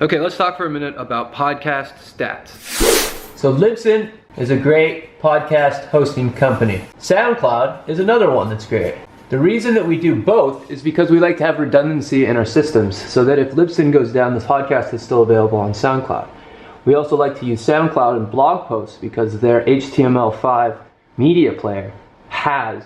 Okay, let's talk for a minute about podcast stats. So Libsyn is a great podcast hosting company. SoundCloud is another one that's great. The reason that we do both is because we like to have redundancy in our systems so that if Libsyn goes down, this podcast is still available on SoundCloud. We also like to use SoundCloud in blog posts because their HTML5 media player has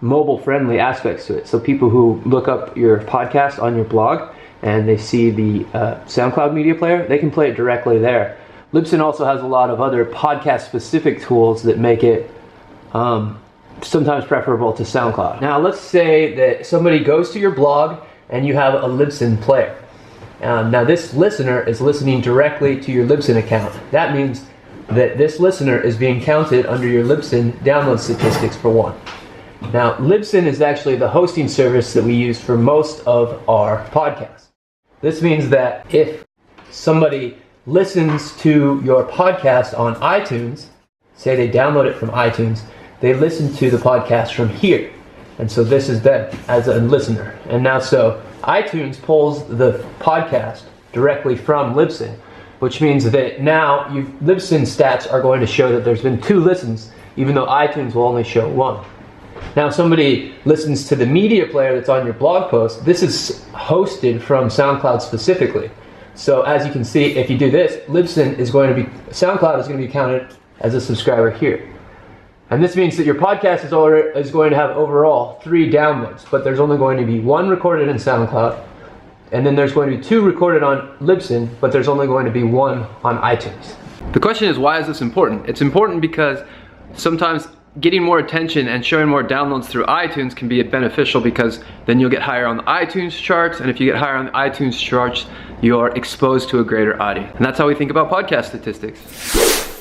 mobile-friendly aspects to it. So people who look up your podcast on your blog and they see the SoundCloud media player, they can play it directly there. Libsyn also has a lot of other podcast-specific tools that make it sometimes preferable to SoundCloud. Now let's say that somebody goes to your blog and you have a Libsyn player. Now this listener is listening directly to your Libsyn account. That means that this listener is being counted under your Libsyn download statistics for one. Now Libsyn is actually the hosting service that we use for most of our podcasts. This means that if somebody listens to your podcast on iTunes, say they download it from iTunes, they listen to the podcast from here. And so this is them as a listener. And now so iTunes pulls the podcast directly from Libsyn, which means that now Libsyn stats are going to show that there's been 2 listens, even though iTunes will only show 1. Now if somebody listens to the media player that's on your blog post, this is hosted from SoundCloud specifically. So as you can see, if you do this, SoundCloud is going to be counted as a subscriber here. And this means that your podcast is going to have overall 3 downloads, but there's only going to be 1 recorded in SoundCloud, and then there's going to be 2 recorded on Libsyn, but there's only going to be 1 on iTunes. The question is, why is this important? It's important because sometimes getting more attention and showing more downloads through iTunes can be beneficial because then you'll get higher on the iTunes charts, and if you get higher on the iTunes charts, you're exposed to a greater audience. And that's how we think about podcast statistics.